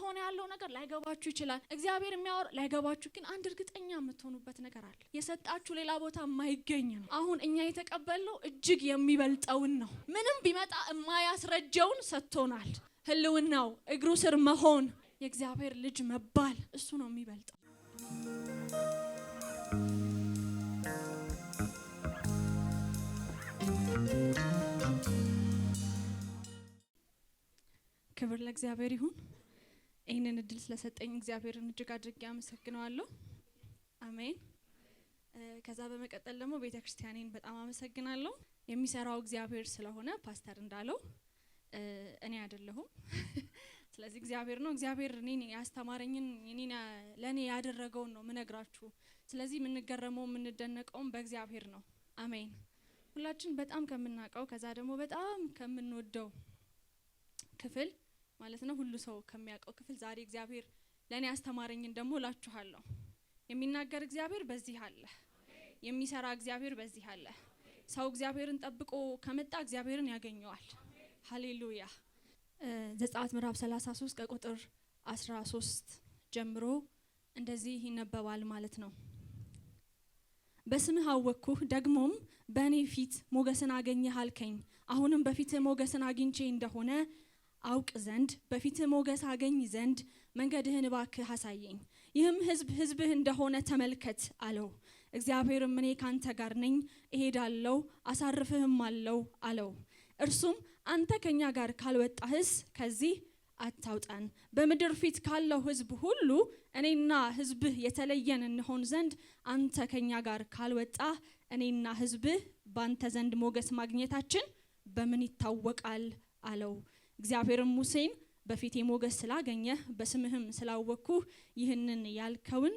እየሆነ ያለው ነገር ላይገባችሁ ይችላል። እግዚአብሔር የሚያወር ላይገባችሁ፣ ግን አንድ እርግጠኛ የምትሆኑበት ነገር አለ። የሰጣችሁ ሌላ ቦታ የማይገኝ ነው። አሁን እኛ የተቀበልነው እጅግ የሚበልጠውን ነው። ምንም ቢመጣ የማያስረጀውን ሰጥቶናል። ህልውናው እግሩ ስር መሆን፣ የእግዚአብሔር ልጅ መባል፣ እሱ ነው የሚበልጠው። ክብር ለእግዚአብሔር ይሁን። ይህንን እድል ስለሰጠኝ እግዚአብሔርን እጅግ አድርጌ አመሰግነዋለሁ። አሜን። ከዛ በመቀጠል ደግሞ ቤተክርስቲያኔን በጣም አመሰግናለሁ። የሚሰራው እግዚአብሔር ስለሆነ ፓስተር እንዳለው እኔ አይደለሁም። ስለዚህ እግዚአብሔር ነው። እግዚአብሔር እኔን ያስተማረኝን ለኔ ያደረገውን ነው ምነግራችሁ። ስለዚህ የምንገረመው የምንደነቀውም በእግዚአብሔር ነው። አሜን። ሁላችን በጣም ከምናቀው ከዛ ደግሞ በጣም ከምንወደው ክፍል ማለት ነው፣ ሁሉ ሰው ከሚያቀው ክፍል ዛሬ እግዚአብሔር ለኔ ያስተማረኝን ደግሞ እላችኋለሁ። የሚናገር እግዚአብሔር በዚህ አለ። የሚሰራ እግዚአብሔር በዚህ አለ። ሰው እግዚአብሔርን ጠብቆ ከመጣ እግዚአብሔርን ያገኘዋል። ሃሌሉያ። ዘጸአት ምዕራፍ 33 ከቁጥር 13 ጀምሮ እንደዚህ ይነበባል ማለት ነው። በስምህ አወቅኩህ፣ ደግሞም በእኔ ፊት ሞገስን አገኘህ አልከኝ። አሁንም በፊትህ ሞገስን አግኝቼ እንደሆነ አውቅ ዘንድ በፊትህ ሞገስ አገኝ ዘንድ መንገድህን እባክህ አሳየኝ። ይህም ሕዝብህ እንደሆነ ተመልከት አለው። እግዚአብሔርም እኔ ካንተ ጋር ነኝ፣ እሄዳለሁ አሳርፍህም አለው። እርሱም አንተ ከኛ ጋር ካልወጣህስ ከዚህ አታውጣን። በምድር ፊት ካለው ሕዝብ ሁሉ እኔና ሕዝብህ የተለየን እንሆን ዘንድ አንተ ከኛ ጋር ካልወጣህ እኔና ሕዝብህ ባንተ ዘንድ ሞገስ ማግኘታችን በምን ይታወቃል አለው። እግዚአብሔርም ሙሴን በፊቴ ሞገስ ስላገኘህ በስምህም ስላወቅኩህ ይህንን ያልከውን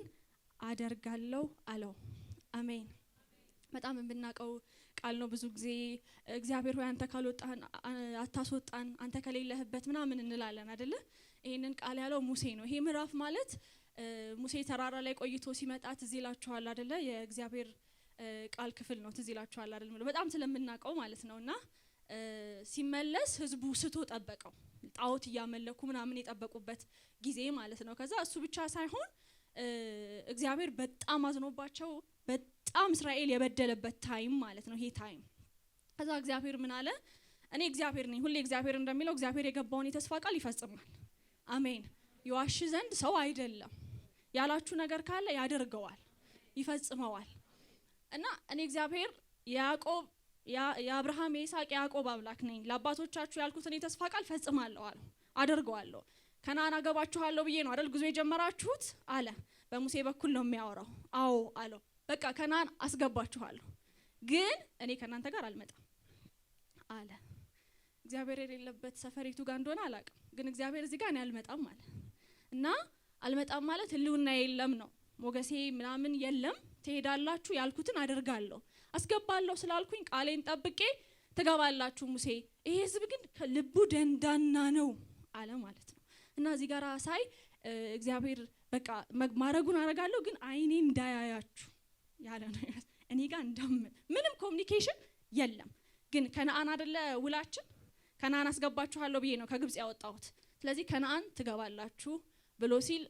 አደርጋለሁ አለው። አሜን። በጣም የምናውቀው ቃል ነው። ብዙ ጊዜ እግዚአብሔር ሆይ አንተ ካልወጣን አታስወጣን፣ አንተ ከሌለህበት ምናምን እንላለን አይደለ? ይሄንን ቃል ያለው ሙሴ ነው። ይሄ ምዕራፍ ማለት ሙሴ ተራራ ላይ ቆይቶ ሲመጣ ትዝ ይላችኋል አይደለ? የእግዚአብሔር ቃል ክፍል ነው። ትዝ ይላችኋል አይደል? በጣም ስለምናውቀው ማለት ነውና ሲመለስ ህዝቡ ስቶ ጠበቀው። ጣዖት እያመለኩ ምናምን የጠበቁበት ጊዜ ማለት ነው። ከዛ እሱ ብቻ ሳይሆን እግዚአብሔር በጣም አዝኖባቸው በጣም እስራኤል የበደለበት ታይም ማለት ነው ይሄ ታይም። ከዛ እግዚአብሔር ምን አለ? እኔ እግዚአብሔር ነኝ። ሁሌ እግዚአብሔር እንደሚለው እግዚአብሔር የገባውን የተስፋ ቃል ይፈጽማል። አሜን። ይዋሽ ዘንድ ሰው አይደለም። ያላችሁ ነገር ካለ ያደርገዋል፣ ይፈጽመዋል። እና እኔ እግዚአብሔር የአብርሃም የይስሐቅ የያዕቆብ አምላክ ነኝ። ለአባቶቻችሁ ያልኩትን የተስፋ ቃል ፈጽማለሁ አለ፣ አደርገዋለሁ። ከነዓን አገባችኋለሁ ብዬ ነው አይደል ጉዞ የጀመራችሁት አለ። በሙሴ በኩል ነው የሚያወራው። አዎ አለው። በቃ ከነዓን አስገባችኋለሁ፣ ግን እኔ ከናንተ ጋር አልመጣም አለ። እግዚአብሔር የሌለበት ሰፈሪቱ ጋር እንደሆነ አላውቅም፣ ግን እግዚአብሔር እዚህ ጋር እኔ አልመጣም አለ። እና አልመጣም ማለት ህልውና የለም ነው። ሞገሴ ምናምን የለም። ትሄዳላችሁ፣ ያልኩትን አደርጋለሁ። አስገባለሁ ስላልኩኝ ቃሌን ጠብቄ ትገባላችሁ ሙሴ። ይሄ ህዝብ ግን ልቡ ደንዳና ነው አለ ማለት ነው። እና እዚህ ጋር ሳይ እግዚአብሔር በቃ ማረጉን አረጋለሁ፣ ግን አይኔ እንዳያያችሁ ያለ ነው። እኔ ጋር ምንም ኮሙኒኬሽን የለም። ግን ከነዓን አይደለ ውላችን? ከነዓን አስገባችኋለሁ ብዬ ነው ከግብጽ ያወጣሁት። ስለዚህ ከነዓን ትገባላችሁ ብሎ ሲል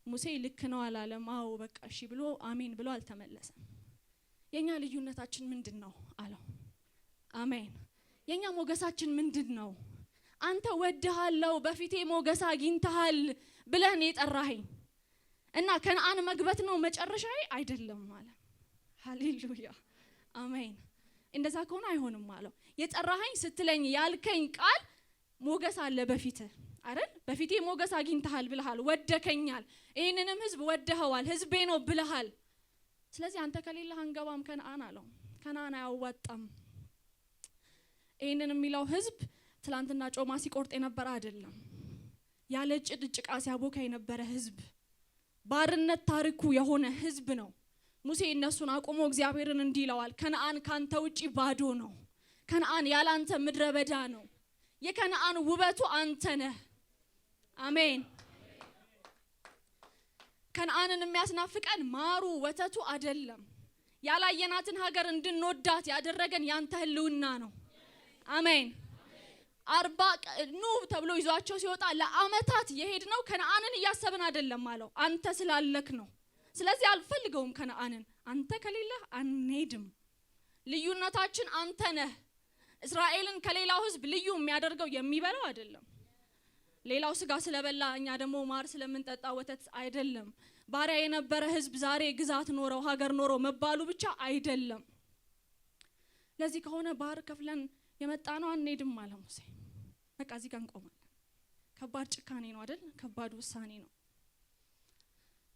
ሙሴ ልክ ነው አላለም። አዎ በቃ እሺ ብሎ አሜን ብሎ አልተመለሰም። የኛ ልዩነታችን ምንድነው አለው። አሜን። የኛ ሞገሳችን ምንድነው? አንተ ወድሃለሁ በፊቴ ሞገስ አግኝተሃል ብለህ የጠራኸኝ እና ከነዓን መግበት ነው መጨረሻዬ አይደለም ማለት። ሃሌሉያ አሜን። እንደዛ ከሆነ አይሆንም ማለት። የጠራኸኝ ስትለኝ ያልከኝ ቃል ሞገስ አለ በፊትህ አይደል? በፊቴ ሞገስ አግኝተሃል ብለሃል፣ ወደከኛል፣ ይሄንንም ህዝብ ወደኸዋል፣ ህዝቤ ነው ብለሃል። ስለዚህ አንተ ከሌለህ አንገባም ከነዓን አለው። ከነዓን አያዋጣም። ይሄንን የሚለው ህዝብ ትላንትና ጮማ ሲቆርጥ የነበረ አይደለም፣ ያለ ጭቃ ሲያቦካ የነበረ ህዝብ፣ ባርነት ታሪኩ የሆነ ህዝብ ነው። ሙሴ እነሱን አቆሞ እግዚአብሔርን እንዲህ ይለዋል፣ ከነዓን ካንተ ውጪ ባዶ ነው። ከነዓን ያላንተ ምድረ በዳ ነው። የከነዓን ውበቱ አንተ ነህ። አሜን። ከነዓንን የሚያስናፍቀን ማሩ ወተቱ አይደለም። ያላየናትን ሀገር እንድንወዳት ያደረገን ያንተ ህልውና ነው። አሜን። ኑ ተብሎ ይዟቸው ሲወጣ ለአመታት የሄድነው ከነዓንን እያሰብን አይደለም አለው። አንተ ስላለክ ነው። ስለዚህ አልፈልገውም ከነዓንን። አንተ ከሌለህ አንሄድም። ልዩነታችን አንተ ነህ። እስራኤልን ከሌላው ህዝብ ልዩ የሚያደርገው የሚበላው አይደለም። ሌላው ስጋ ስለበላ እኛ ደግሞ ማር ስለምንጠጣ ወተት አይደለም። ባሪያ የነበረ ህዝብ ዛሬ ግዛት ኖረው ሀገር ኖረው መባሉ ብቻ አይደለም። ለዚህ ከሆነ ባህር ከፍለን የመጣነው አንሄድም አለ ሙሴ። በቃ እዚህ ጋር እንቆማለን። ከባድ ጭካኔ ነው አይደል? ከባድ ውሳኔ ነው።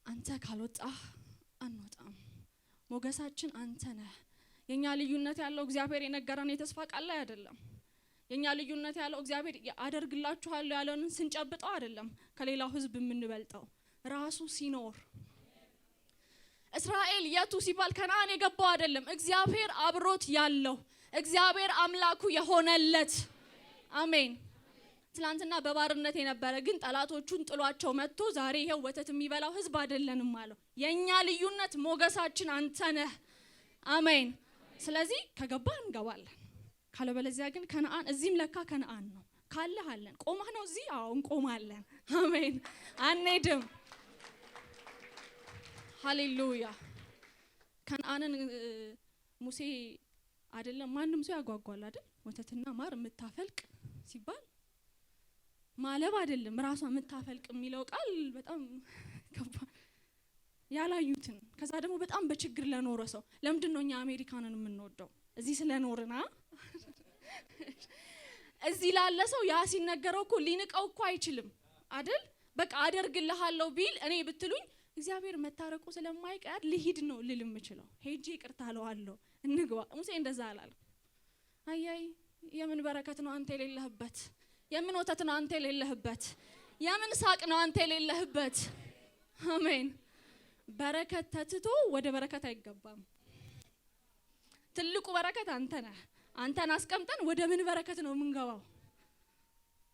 አንተ ካልወጣህ አንወጣም። ሞገሳችን አንተ ነህ። የኛ ልዩነት ያለው እግዚአብሔር የነገረን የተስፋ ቃል ላይ አይደለም። የኛ ልዩነት ያለው እግዚአብሔር አደርግላችኋለሁ ያለንን ስንጨብጠው አይደለም። ከሌላው ህዝብ የምንበልጠው ራሱ ሲኖር እስራኤል የቱ ሲባል ከነዓን የገባው አይደለም። እግዚአብሔር አብሮት ያለው እግዚአብሔር አምላኩ የሆነለት አሜን። ትላንትና በባርነት የነበረ ግን ጠላቶቹን ጥሏቸው መጥቶ ዛሬ ይሄው ወተት የሚበላው ህዝብ አይደለንም አለው። የኛ ልዩነት ሞገሳችን አንተ ነህ አሜን። ስለዚህ ከገባን እንገባለን። ካለበለዚያ ግን ከነዓን እዚህም ለካ ከነዓን ነው ካለህ አለን። ቆመህ ነው እዚህ አዎ እንቆማለን አሜን። አንሄድም ሃሌሉያ። ከነዓንን ሙሴ አይደለም ማንም ሰው ያጓጓል አይደል? ወተትና ማር የምታፈልቅ ሲባል ማለብ አይደለም ራሷ የምታፈልቅ የሚለው ቃል በጣም ከባድ ያላዩትን ከዛ ደግሞ በጣም በችግር ለኖረ ሰው ለምንድነው እኛ አሜሪካንን የምንወደው? እዚህ ስለኖርና እዚህ ላለ ሰው ያ ሲነገረው እኮ ሊንቀው እኮ አይችልም አይደል? በቃ አደርግልሃለሁ ቢል እኔ ብትሉኝ እግዚአብሔር መታረቁ ስለማይቀር ልሂድ ነው ልልም እችለው። ሄጄ ይቅርታ አለዋለሁ እንግባ። ሙሴ እንደዛ አላለ። አያይ የምን በረከት ነው አንተ የሌለህበት? የምን ወተት ነው አንተ የሌለህበት? የምን ሳቅ ነው አንተ የሌለህበት? አሜን። በረከት ተትቶ ወደ በረከት አይገባም። ትልቁ በረከት አንተ ነህ። አንተን አስቀምጠን ወደ ምን በረከት ነው የምንገባው?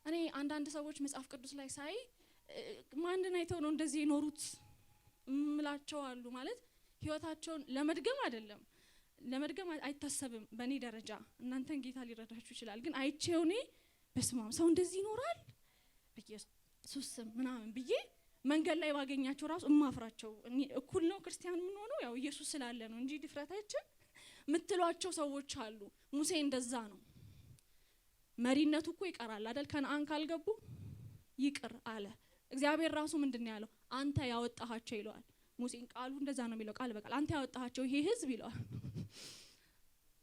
እኔ አንዳንድ ሰዎች መጽሐፍ ቅዱስ ላይ ሳይ ማንን አይተው ነው እንደዚህ የኖሩት ምላቸው አሉ። ማለት ህይወታቸውን ለመድገም አይደለም፣ ለመድገም አይታሰብም በእኔ ደረጃ። እናንተን ጌታ ሊረዳችሁ ይችላል። ግን አይቼው እኔ በስማም ሰው እንደዚህ ይኖራል በኢየሱስ ስም ምናምን ብዬ መንገድ ላይ ባገኛቸው ራሱ እማፍራቸው። እኩል ነው ክርስቲያን ምን ሆነው ያው ኢየሱስ ስላለ ነው እንጂ ድፍረታችን ምትሏቸው ሰዎች አሉ። ሙሴ እንደዛ ነው። መሪነቱ እኮ ይቀራል አይደል? ከነዓን ካልገቡ ይቅር አለ። እግዚአብሔር ራሱ ምንድነው ያለው? አንተ ያወጣሃቸው ይለዋል። ሙሴን ቃሉ እንደዛ ነው የሚለው ቃል በቃል አንተ ያወጣሃቸው ይሄ ህዝብ ይለዋል።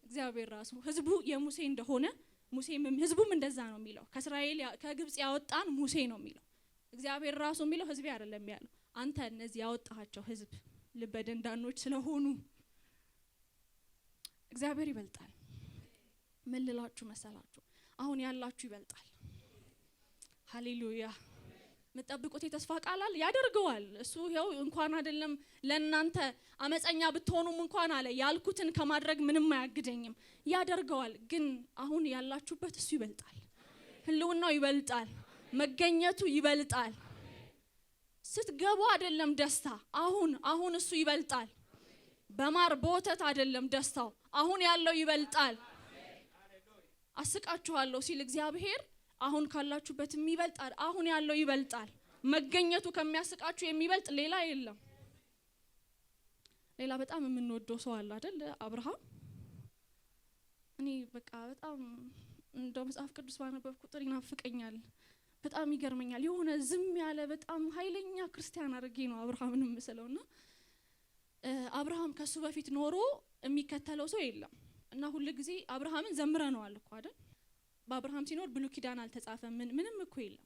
እግዚአብሔር ራሱ ህዝቡ የሙሴ እንደሆነ ሙሴም ህዝቡም እንደዛ ነው የሚለው። ከእስራኤል ከግብጽ ያወጣን ሙሴ ነው የሚለው። እግዚአብሔር ራሱ የሚለው ህዝቤ አይደለም ያለው። አንተ እነዚህ ያወጣሃቸው ህዝብ ልበደንዳኖች ስለሆኑ እግዚአብሔር ይበልጣል። ምን ልላችሁ መሰላችሁ? አሁን ያላችሁ ይበልጣል። ሃሌሉያ። መጠብቁት የተስፋ ቃል አለ ያደርገዋል። እሱ ይሄው እንኳን አይደለም ለናንተ አመፀኛ ብትሆኑም እንኳን አለ ያልኩትን ከማድረግ ምንም አያግደኝም ያደርገዋል። ግን አሁን ያላችሁበት እሱ ይበልጣል። ህልውናው ይበልጣል። መገኘቱ ይበልጣል። ስትገቡ አይደለም ደስታ፣ አሁን እሱ ይበልጣል። በማር በወተት አይደለም ደስታው፣ አሁን ያለው ይበልጣል። አስቃችኋለሁ ሲል እግዚአብሔር አሁን ካላችሁበት የሚበልጣል። አሁን ያለው ይበልጣል። መገኘቱ ከሚያስቃችሁ የሚበልጥ ሌላ የለም። ሌላ በጣም የምንወደው ሰው አለ አይደል? አብርሃም። እኔ በቃ በጣም እንደው መጽሐፍ ቅዱስ ባነበብኩ ቁጥር ይናፍቀኛል። በጣም ይገርመኛል። የሆነ ዝም ያለ በጣም ኃይለኛ ክርስቲያን አድርጌ ነው አብርሃምን የምስለውና አብርሃም ከሱ በፊት ኖሮ የሚከተለው ሰው የለም እና ሁሉ ጊዜ አብርሃምን ዘምረነዋል እኮ አይደል? በአብርሃም ሲኖር ብሉይ ኪዳን አልተጻፈም። ምንም እኮ የለም።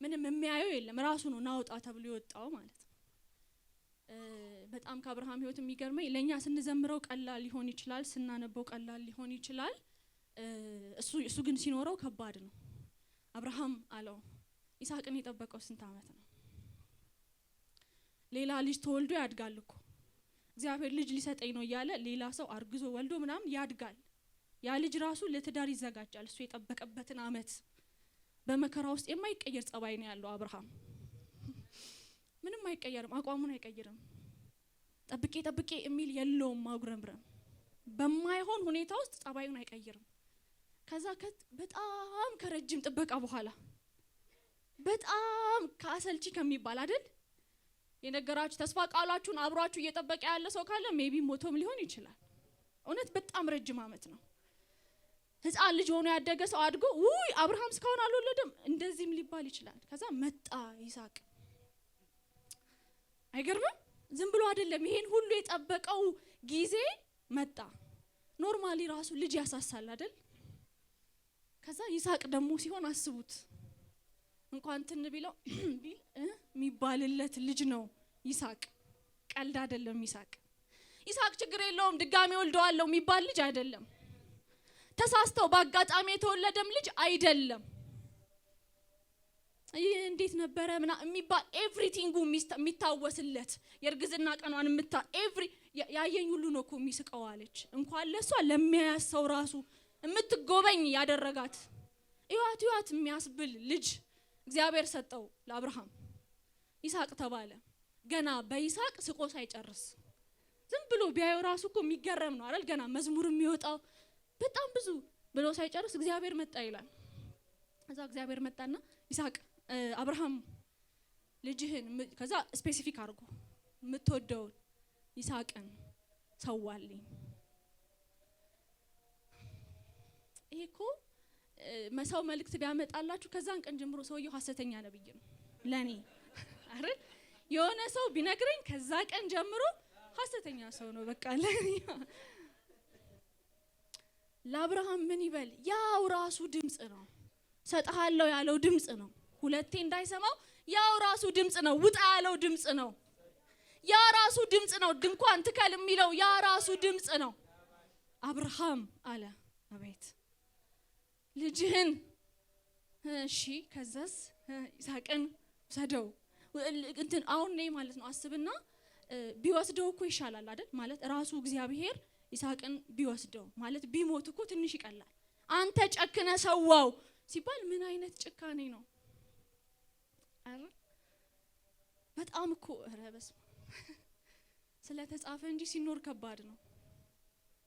ምንም የሚያየው የለም። ራሱ ነው ናውጣ ተብሎ የወጣው ማለት ነው። በጣም ከአብርሃም ህይወት የሚገርመኝ ለኛ ስንዘምረው ቀላል ሊሆን ይችላል፣ ስናነበው ቀላል ሊሆን ይችላል። እሱ ግን ሲኖረው ከባድ ነው። አብርሃም አለው ይስሐቅን የጠበቀው ስንት አመት ነው? ሌላ ልጅ ተወልዶ ያድጋል እኮ እግዚአብሔር ልጅ ሊሰጠኝ ነው እያለ ሌላ ሰው አርግዞ ወልዶ ምናምን ያድጋል። ያ ልጅ ራሱ ለትዳር ይዘጋጃል። እሱ የጠበቀበትን አመት በመከራ ውስጥ የማይቀየር ጸባይ ነው ያለው አብርሃም። ምንም አይቀየርም፣ አቋሙን አይቀይርም። ጠብቄ የሚል የለውም ማጉረምረም። በማይሆን ሁኔታ ውስጥ ጸባዩን አይቀይርም። ከዛ በጣም ከረጅም ጥበቃ በኋላ በጣም ካሰልቺ ከሚባል አይደል የነገራችሁ ተስፋ ቃላችሁን አብሯችሁ እየጠበቀ ያለ ሰው ካለ ሜቢ ሞቶም ሊሆን ይችላል። እውነት በጣም ረጅም አመት ነው። ህፃን ልጅ ሆኖ ያደገ ሰው አድጎ ውይ አብርሃም እስካሁን አልወለደም እንደዚህም ሊባል ይችላል። ከዛ መጣ ይስሐቅ። አይገርምም? ዝም ብሎ አይደለም ይሄን ሁሉ የጠበቀው ጊዜ መጣ። ኖርማሊ ራሱ ልጅ ያሳሳል አይደል? ከዛ ይስሐቅ ደግሞ ሲሆን አስቡት እንኳን ትን ቢለው ቢል የሚባልለት ልጅ ነው ይስሐቅ። ቀልድ አይደለም ይስሐቅ። ይስሐቅ ችግር የለውም ድጋሜ ወልደዋለሁ የሚባል ልጅ አይደለም። ተሳስተው በአጋጣሚ የተወለደም ልጅ አይደለም። እንዴት ነበረ ምና የሚባል ኤቭሪቲንጉ የሚታወስለት የርግዝና ቀኗን ያየኝ ሁሉ ነው እኮ የሚስቀው አለች። እንኳን ለሷ ለሚያያሰው ራሱ የምትጎበኝ ያደረጋት ይዋት የሚያስብል ልጅ እግዚአብሔር ሰጠው ለአብርሃም። ይስሐቅ ተባለ። ገና በይስሐቅ ስቆ ሳይጨርስ ዝም ብሎ ቢያየው ራሱ እኮ የሚገረም ነው አይደል? ገና መዝሙር የሚወጣው በጣም ብዙ ብሎ ሳይጨርስ እግዚአብሔር መጣ ይላል። ከዛ እግዚአብሔር መጣና ይስሐቅ አብርሃም ልጅህን ከዛ ስፔሲፊክ አድርጎ የምትወደው ይስሐቅን ሰዋልኝ። ይሄ እኮ መሳው መልእክት ቢያመጣላችሁ ከዛን ቀን ጀምሮ ሰውየው ሐሰተኛ ነብይ ነው ለኔ አይደል? የሆነ ሰው ቢነግረኝ ከዛ ቀን ጀምሮ ሐሰተኛ ሰው ነው በቃ ለኔ። ለአብርሃም ምን ይበል? ያው ራሱ ድምጽ ነው። ሰጣሃለው ያለው ድምጽ ነው። ሁለቴ እንዳይሰማው ያው ራሱ ድምጽ ነው። ውጣ ያለው ድምጽ ነው። ያ ራሱ ድምጽ ነው። ድንኳን ትከል የሚለው ያ ራሱ ድምጽ ነው። አብርሃም አለ አቤት ልጅህን እሺ ከዛስ ይስሐቅን ሰደው እንትን አሁን ነይ ማለት ነው። አስብና ቢወስደው እኮ ይሻላል አይደል? ማለት ራሱ እግዚአብሔር ይስሐቅን ቢወስደው ማለት ቢሞት እኮ ትንሽ ይቀላል። አንተ ጨክነ ሰዋው ሲባል ምን አይነት ጭካኔ ነው? አረ በጣም እኮ ረበስ ስለተጻፈ እንጂ ሲኖር ከባድ ነው።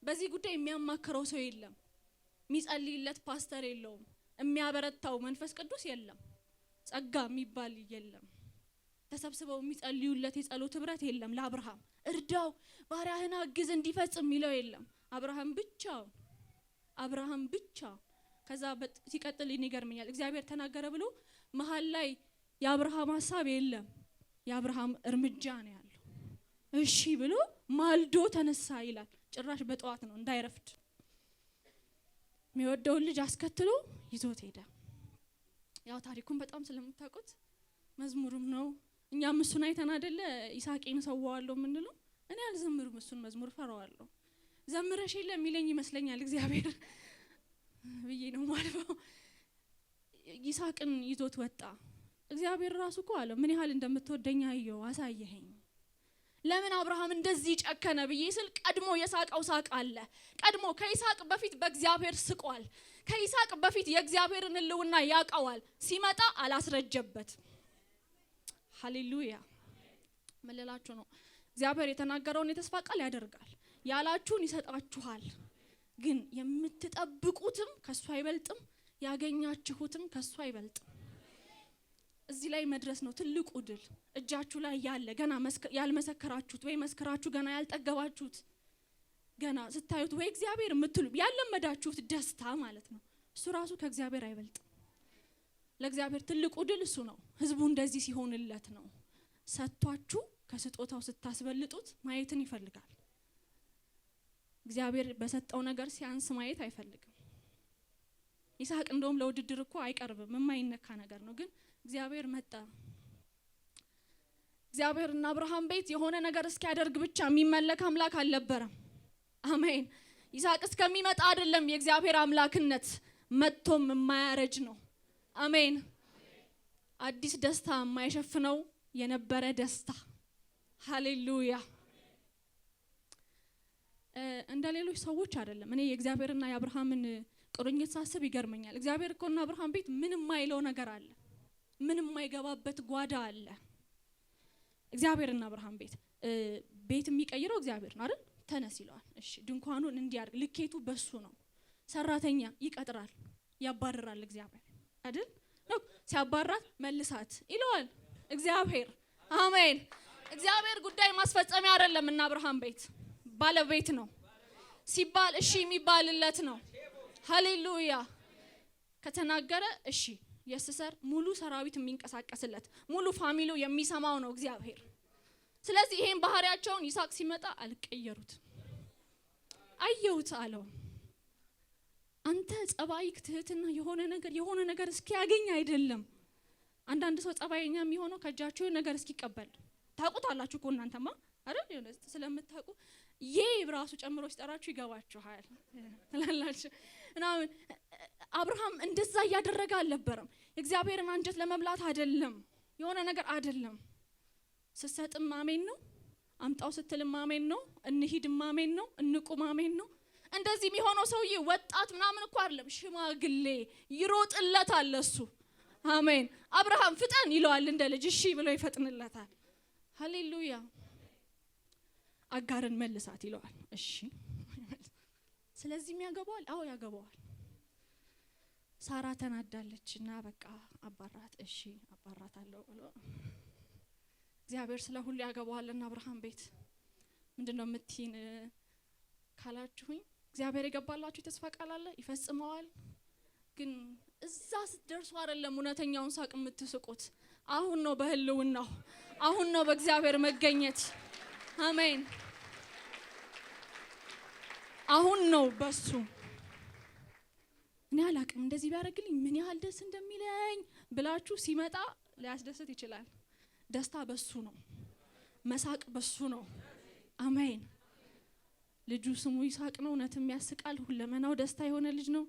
በዚህ ጉዳይ የሚያማክረው ሰው የለም። የሚጸልይለት ፓስተር የለውም። የሚያበረታው መንፈስ ቅዱስ የለም። ጸጋ የሚባል የለም። ተሰብስበው የሚጸልዩለት የጸሎት ህብረት የለም። ለአብርሃም እርዳው ባሪያህን አግዝ እንዲፈጽም የሚለው የለም። አብርሃም ብቻ ከዛ ሲቀጥል ይገርመኛል። እግዚአብሔር ተናገረ ብሎ መሃል ላይ የአብርሃም ሐሳብ የለም። የአብርሃም እርምጃ ነው ያለው። እሺ ብሎ ማልዶ ተነሳ ይላል። ጭራሽ በጠዋት ነው እንዳይረፍድ የሚወደውን ልጅ አስከትሎ ይዞት ሄደ። ያው ታሪኩን በጣም ስለምታውቁት መዝሙርም ነው። እኛም እሱን አይተን አይደለ ይስሐቅን ሰዋዋለሁ ምንለው። እኔ አልዘምርም እሱን መዝሙር ፈራዋለሁ። ዘምረሽ የለ የሚለኝ ይመስለኛል እግዚአብሔር ብዬ ነው ማለት ነው። ይስሐቅን ይዞት ወጣ። እግዚአብሔር ራሱ እኮ አለ ምን ያህል እንደምትወደኝ አየሁ አሳየኸኝ። ለምን አብርሃም እንደዚህ ጨከነ ብዬ ስል ቀድሞ የሳቀው ሳቅ አለ። ቀድሞ ከይስሐቅ በፊት በእግዚአብሔር ስቋል። ከይስሐቅ በፊት የእግዚአብሔርን ሕልውና ያውቀዋል። ሲመጣ አላስረጀበት። ሃሌሉያ መለላችሁ ነው። እግዚአብሔር የተናገረውን የተስፋ ቃል ያደርጋል። ያላችሁን ይሰጣችኋል። ግን የምትጠብቁትም ከሱ አይበልጥም፣ ያገኛችሁትም ከሱ አይበልጥም። እዚህ ላይ መድረስ ነው ትልቁ ድል። እጃችሁ ላይ ያለ ገና ያልመሰከራችሁት ወይ መስከራችሁ ገና ያልጠገባችሁት ገና ስታዩት ወይ እግዚአብሔር የምትሉ ያለመዳችሁት ደስታ ማለት ነው። እሱ ራሱ ከእግዚአብሔር አይበልጥም። ለእግዚአብሔር ትልቁ ድል እሱ ነው። ህዝቡ እንደዚህ ሲሆንለት ነው። ሰጥቷችሁ ከስጦታው ስታስበልጡት ማየትን ይፈልጋል። እግዚአብሔር በሰጠው ነገር ሲያንስ ማየት አይፈልግም። ይስሐቅ እንደውም ለውድድር እኮ አይቀርብም፣ የማይነካ ነገር ነው። ግን እግዚአብሔር መጣ። እግዚአብሔርና አብርሃም ቤት የሆነ ነገር እስኪያደርግ ብቻ የሚመለክ አምላክ አልነበረም። አሜን። ይስሐቅ እስከሚመጣ አይደለም የእግዚአብሔር አምላክነት፣ መጥቶም የማያረጅ ነው። አሜን። አዲስ ደስታ የማይሸፍነው የነበረ ደስታ። ሃሌሉያ። እንደ ሌሎች ሰዎች አይደለም። እኔ የእግዚአብሔርና የአብርሃምን ቁርኝት ሳስብ ይገርመኛል። እግዚአብሔር እኮና አብርሃም ቤት ምንም ማይለው ነገር አለ፣ ምንም ማይገባበት ጓዳ አለ። እግዚአብሔርና አብርሃም ቤት የሚቀይረው እግዚአብሔር ነው አይደል? ተነስ ይለዋል። እሺ ድንኳኑን እንዲያርግ ልኬቱ በሱ ነው። ሰራተኛ ይቀጥራል፣ ያባርራል እግዚአብሔር አይደል? ነው ሲያባራት መልሳት ይለዋል እግዚአብሔር። አሜን። እግዚአብሔር ጉዳይ ማስፈጸሚያ አይደለም እና አብርሃም ቤት ባለቤት ነው ሲባል እሺ የሚባልለት ነው። ሃሌሉያ። ከተናገረ እሺ የስሰር ሙሉ ሰራዊት የሚንቀሳቀስለት ሙሉ ፋሚሊው የሚሰማው ነው እግዚአብሔር። ስለዚህ ይሄን ባህሪያቸውን ይስሐቅ ሲመጣ አልቀየሩት። አየሁት አለው አንተ ጸባይክ ትህትና የሆነ ነገር እስኪያገኝ አይደለም። አንዳንድ ሰው ጸባይኛ የሚሆነው ከጃቸው ነገር እስኪቀበል ታውቁታላችሁ እኮ እናንተማ አይደል? ስለምታውቁ የብራሱ ጨምሮ ሲጠራችሁ ይገባችኋል ትላላችሁ። እና አብርሃም እንደዛ እያደረገ አልነበረም። እግዚአብሔርን አንጀት ለመብላት አይደለም፣ የሆነ ነገር አይደለም። ስትሰጥም አሜን ነው፣ አምጣው ስትልም አሜን ነው፣ እንሂድም አሜን ነው፣ እንቁም አሜን ነው። እንደዚህ የሚሆነው ሰውዬ ወጣት ምናምን እኮ አይደለም፣ ሽማግሌ ይሮጥለታል ለሱ። አሜን። አብርሃም ፍጠን ይለዋል እንደ ልጅ፣ እሺ ብሎ ይፈጥንለታል። ሃሌሉያ። አጋርን መልሳት ይለዋል፣ እሺ። ስለዚህ ያገባዋል፣ አዎ ያገባዋል። ሳራ ተናዳለችና በቃ አባራት፣ እሺ አባራታለሁ ብሎ እግዚአብሔር ስለሁሉ ያገባዋልና አብርሃም ቤት ምንድነው የምትይን ካላችሁኝ፣ እግዚአብሔር የገባላችሁ ተስፋ ቃል አለ ይፈጽመዋል። ግን እዛ ስትደርሱ አይደለም እውነተኛውን ሳቅ የምትስቁት። አሁን ነው በህልውናው፣ አሁን ነው በእግዚአብሔር መገኘት። አሜን። አሁን ነው በሱ። እኔ አላቅም እንደዚህ ቢያደርግልኝ ምን ያህል ደስ እንደሚለኝ ብላችሁ ሲመጣ ሊያስደስት ይችላል። ደስታ በሱ ነው፣ መሳቅ በሱ ነው። አሜን። ልጁ ስሙ ይስሐቅ ነው፣ እውነትም ያስቃል፣ ሁለመናው ደስታ የሆነ ልጅ ነው።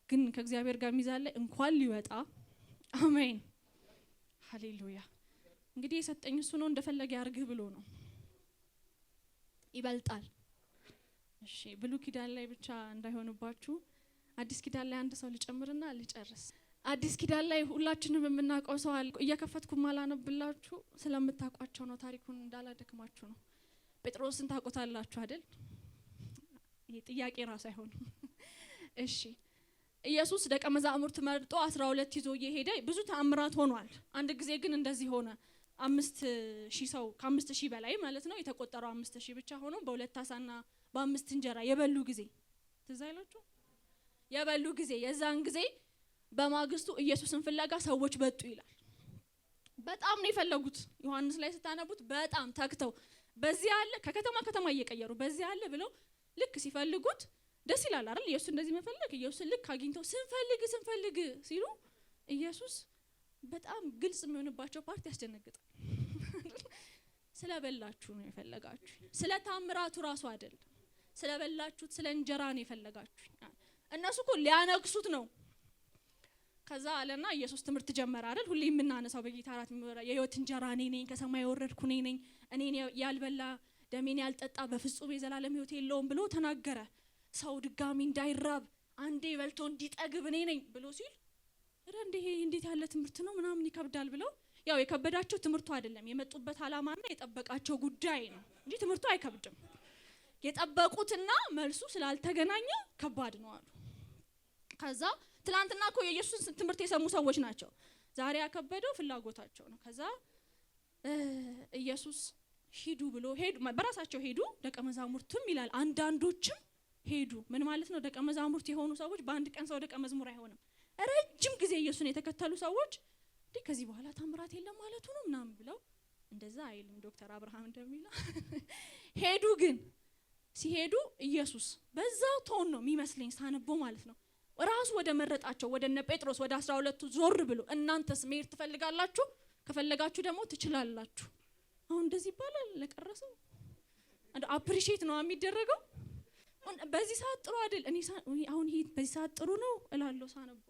ግን ከእግዚአብሔር ጋር ሚዛን ላይ እንኳን ሊወጣ። አሜን ሃሌሉያ። እንግዲህ የሰጠኝ እሱ ነው፣ እንደፈለገ ያርግህ ብሎ ነው። ይበልጣል። እሺ ብሉይ ኪዳን ላይ ብቻ እንዳይሆንባችሁ አዲስ ኪዳን ላይ አንድ ሰው ልጨምርና ልጨርስ። አዲስ ኪዳን ላይ ሁላችንም የምናውቀው ሰው አለ። እየከፈትኩ ማላነብላችሁ ስለምታውቋቸው ነው፣ ታሪኩን እንዳላደክማችሁ ነው። ጴጥሮስን ታውቁታላችሁ አይደል? ይሄ ጥያቄ ራስ አይሆንም። እሺ ኢየሱስ ደቀ መዛሙርት መርጦ 12 ይዞ እየሄደ ብዙ ተአምራት ሆኗል። አንድ ጊዜ ግን እንደዚህ ሆነ። 5000 ሰው ከ5000 በላይ ማለት ነው የተቆጠረው 5000 ብቻ ሆኖ በሁለት አሳና በ5 እንጀራ የበሉ ጊዜ ትዝ አይላችሁ? የበሉ ጊዜ የዛን ጊዜ በማግስቱ ኢየሱስን ፍለጋ ሰዎች በጡ ይላል። በጣም ነው የፈለጉት። ዮሐንስ ላይ ስታነቡት በጣም ተክተው በዚህ አለ ከከተማ እየቀየሩ በዚህ አለ ብለው ልክ ሲፈልጉት ደስ ይላል አይደል? ኢየሱስ እንደዚህ መፈለግ ኢየሱስ ልክ አግኝተው ስንፈልግ ሲሉ ኢየሱስ በጣም ግልጽ የሚሆንባቸው ፓርት ያስደነግጣል። ስለበላችሁ ነው የፈለጋችሁ፣ ስለ ታምራቱ ራሱ አይደለም። ስለበላችሁት ስለ እንጀራ ነው የፈለጋችሁ። እነሱ እኮ ሊያነግሱት ነው። ከዛ አለና ኢየሱስ ትምህርት ጀመረ አይደል? ሁሌ የምናነሳው በጌታ እራት የህይወት እንጀራ እኔ ነኝ፣ ከሰማይ የወረድኩ እኔ ነኝ፣ እኔን ያልበላ ደሜን ያልጠጣ በፍጹም የዘላለም ህይወት የለውም ብሎ ተናገረ። ሰው ድጋሚ እንዳይራብ አንዴ በልቶ እንዲጠግብ እኔ ነኝ ብሎ ሲል ይሄ እንዴት ያለ ትምህርት ነው ምናምን ይከብዳል ብለው፣ ያው የከበዳቸው ትምህርቱ አይደለም የመጡበት አላማና የጠበቃቸው ጉዳይ ነው እንጂ ትምህርቱ አይከብድም። የጠበቁትና መልሱ ስላልተገናኘ ከባድ ነው አሉ። ከዛ ትላንትና እኮ የኢየሱስ ትምህርት የሰሙ ሰዎች ናቸው። ዛሬ ያከበደው ፍላጎታቸው ነው። ከዛ ኢየሱስ ሂዱ ብሎ ሄዱ፣ በራሳቸው ሄዱ። ደቀ መዛሙርቱም ይላል አንዳንዶችም ሄዱ። ምን ማለት ነው? ደቀ መዛሙርት የሆኑ ሰዎች በአንድ ቀን ሰው ደቀ መዝሙር አይሆንም። ረጅም ጊዜ ኢየሱስን የተከተሉ ሰዎች ከዚህ በኋላ ታምራት የለም ማለቱ ነው ምናምን ብለው እንደዛ አይልም ዶክተር አብርሃም እንደሚለው ሄዱ። ግን ሲሄዱ ኢየሱስ በዛው ቶን ነው የሚመስለኝ ሳነቦ ማለት ነው ራሱ ወደ መረጣቸው ወደ እነ ጴጥሮስ ወደ 12ቱ ዞር ብሎ እናንተስ መሄድ ትፈልጋላችሁ? ከፈለጋችሁ ደግሞ ትችላላችሁ። አሁን እንደዚህ ይባላል ለቀረሰው አፕሪሺየት ነው የሚደረገው። በዚህ ሰዓት ጥሩ አይደል? እኔ አሁን ይሄ በዚህ ሰዓት ጥሩ ነው እላለሁ ሳነቦ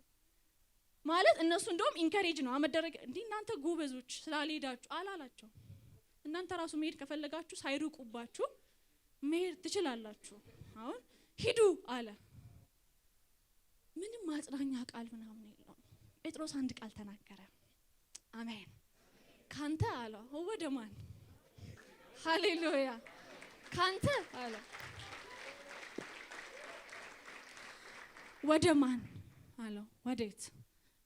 ማለት እነሱ እንደውም ኢንከሬጅ ነው አመደረገ። እንዴ እናንተ ጎበዞች ስላልሄዳችሁ አላላቸው። እናንተ ራሱ መሄድ ከፈለጋችሁ ሳይሩቁባችሁ መሄድ ትችላላችሁ። አሁን ሂዱ አለ። ምንም ማጽናኛ ቃል ምናምን የለውም። ጴጥሮስ አንድ ቃል ተናገረ። አሜን። ካንተ አለ ወደ ማን? ሃሌሉያ። ካንተ አለ ወደ ማን አለው? ወዴት?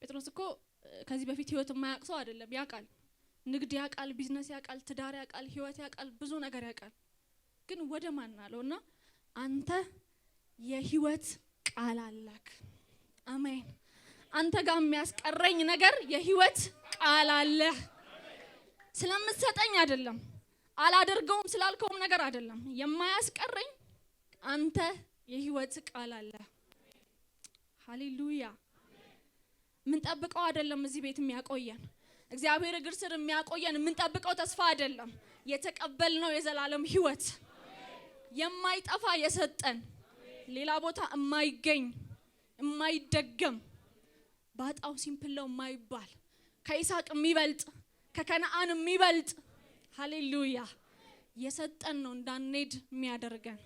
ጴጥሮስ እኮ ከዚህ በፊት ህይወት የማያውቅ ሰው አይደለም። ያውቃል፣ ንግድ ያውቃል፣ ቢዝነስ ያውቃል፣ ትዳር ያውቃል፣ ህይወት ያውቃል፣ ብዙ ነገር ያውቃል። ግን ወደ ማን አለውና አንተ የህይወት ቃል አለክ። አሜን። አንተ ጋር የሚያስቀረኝ ነገር የህይወት ቃል አለ። ስለምትሰጠኝ አይደለም፣ አላደርገውም ስላልከውም ነገር አይደለም። የማያስቀረኝ አንተ የህይወት ቃል አለ። ሃሌሉያ። ምን ጠብቀው አይደለም እዚህ ቤት የሚያቆየን እግዚአብሔር እግር ስር የሚያቆየን ምን ጠብቀው ተስፋ አይደለም። የተቀበልነው የዘላለም ህይወት የማይጠፋ የሰጠን ሌላ ቦታ የማይገኝ የማይደገም ባጣው ሲምፕለው የማይባል ከይስሐቅ የሚበልጥ ከከነዓን የሚበልጥ ሃሌሉያ የሰጠን ነው እንዳንሄድ የሚያደርገን።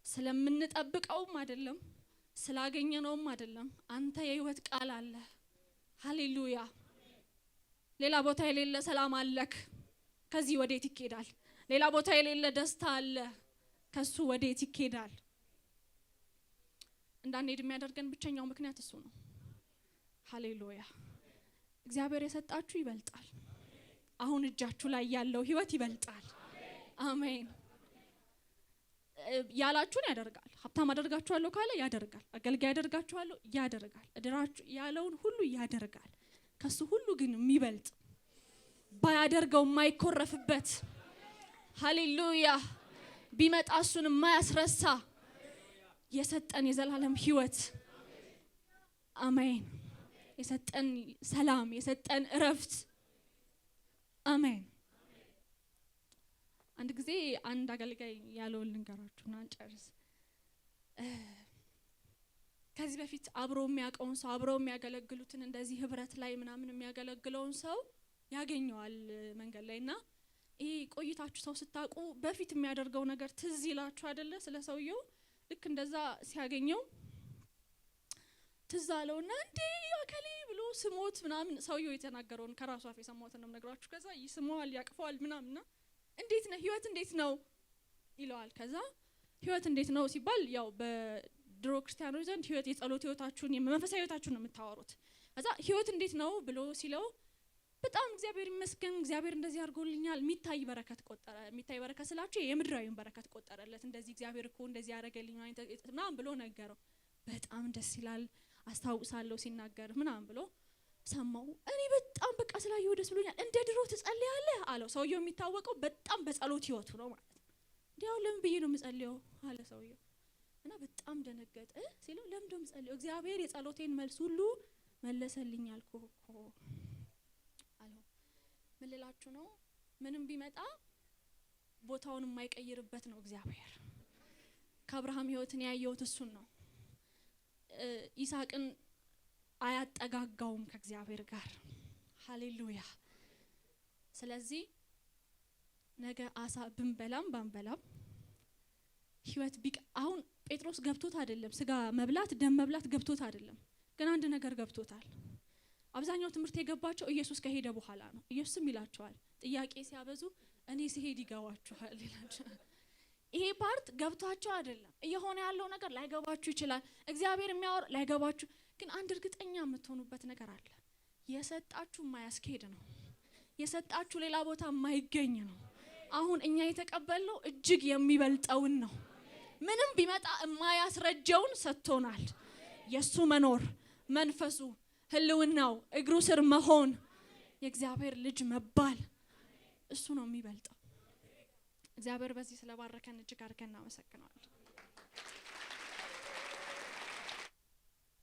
ስለምንጠብቀውም አይደለም ስላገኘነውም አይደለም። አንተ የህይወት ቃል አለ። ሃሌሉያ። ሌላ ቦታ የሌለ ሰላም አለክ። ከዚህ ወዴት ይኬዳል? ሌላ ቦታ የሌለ ደስታ አለ። ከሱ ወዴት ይኬዳል? እንዳንሄድ የሚያደርገን ብቸኛው ምክንያት እሱ ነው። ሃሌሉያ። እግዚአብሔር የሰጣችሁ ይበልጣል። አሁን እጃችሁ ላይ ያለው ህይወት ይበልጣል። አሜን። ያላችሁን ያደርጋል። ሀብታም አደርጋችኋለሁ ካለ ያደርጋል። አገልጋይ አደርጋችኋለሁ ያደርጋል። እድራችሁ ያለውን ሁሉ ያደርጋል። ከሱ ሁሉ ግን የሚበልጥ ባያደርገው የማይኮረፍበት ሃሌሉያ ቢመጣ እሱን የማያስረሳ የሰጠን የዘላለም ህይወት አሜን። የሰጠን ሰላም፣ የሰጠን እረፍት አሜን። አንድ ጊዜ አንድ አገልጋይ ያለውን ልንገራችሁና እንጨርስ። ከዚህ በፊት አብሮ የሚያውቀውን ሰው አብሮ የሚያገለግሉትን እንደዚህ ህብረት ላይ ምናምን የሚያገለግለውን ሰው ያገኘዋል መንገድ ላይና ይሄ ቆይታችሁ ሰው ስታውቁ በፊት የሚያደርገው ነገር ትዝ ይላችሁ አይደለ? ስለ ሰውየው ልክ እንደዛ ሲያገኘው ትዝ አለውና እንዴ አከሌ ብሎ ስሞት ምናምን ሰውየው የተናገረውን ከራሱ አፍ የሰማሁትን ነው የምነግራችሁ። ከዛ ይስመዋል ያቅፈዋል ምናምንና እንዴት ነው ህይወት እንዴት ነው ይለዋል። ከዛ ህይወት እንዴት ነው ሲባል ያው በድሮ ክርስቲያኖች ዘንድ ህይወት የጸሎት ህይወታችሁን የመንፈሳዊ ህይወታችሁን ነው የምታወሩት። ከዛ ህይወት እንዴት ነው ብሎ ሲለው በጣም እግዚአብሔር ይመስገን እግዚአብሔር እንደዚህ አድርጎልኛል የሚታይ በረከት ቆጠረ። የሚታይ በረከት ስላችሁ የምድራዊን በረከት ቆጠረለት። እንደዚህ እግዚአብሔር እኮ እንደዚህ ያደረገልኝ ምናምን ብሎ ነገረው። በጣም ደስ ይላል አስታውሳለሁ ሲናገር ምናምን ብሎ ሰማው። እኔ በጣም በቃ ስላየው ደስ ብሎኛል። እንደ ድሮ ትጸልያለህ አለው። ሰውየው የሚታወቀው በጣም በጸሎት ህይወቱ ነው ማለት ነው። እንዲያው ለምን ብዬ ነው የምጸልየው አለ ሰውየው እና በጣም ደነገጠ። ሲለው ለምን ነው የምጸልየው? እግዚአብሔር የጸሎቴን መልስ ሁሉ መለሰልኝ አልኩህ እኮ አለው። ምን ልላችሁ ነው? ምንም ቢመጣ ቦታውን የማይቀይርበት ነው እግዚአብሔር። ከአብርሃም ህይወትን ያየሁት እሱን ነው። ይስሐቅን አያጠጋጋውም ከእግዚአብሔር ጋር ሃሌሉያ። ስለዚህ ነገ አሳ ብንበላም ባንበላም ህይወት አሁን ጴጥሮስ ገብቶት አይደለም ስጋ መብላት ደም መብላት ገብቶት አይደለም፣ ግን አንድ ነገር ገብቶታል። አብዛኛው ትምህርት የገባቸው ኢየሱስ ከሄደ በኋላ ነው። ኢየሱስም ይላቸዋል ጥያቄ ሲያበዙ እኔ ሲሄድ ይገባችኋል ይላቸዋል። ይሄ ፓርት ገብቷቸው አይደለም። እየሆነ ያለው ነገር ላይገባችሁ ይችላል። እግዚአብሔር የሚያወር ላይገባችሁ፣ ግን አንድ እርግጠኛ የምትሆኑበት ነገር አለ። የሰጣችሁ የማያስኬድ ነው። የሰጣችሁ ሌላ ቦታ የማይገኝ ነው። አሁን እኛ የተቀበልነው እጅግ የሚበልጠውን ነው። ምንም ቢመጣ የማያስረጀውን ሰጥቶናል። የሱ መኖር፣ መንፈሱ፣ ህልውናው፣ እግሩ ስር መሆን፣ የእግዚአብሔር ልጅ መባል እሱ ነው የሚበልጠው። እግዚአብሔር በዚህ ስለባረከን እጅግ አድርገን እናመሰግናለን።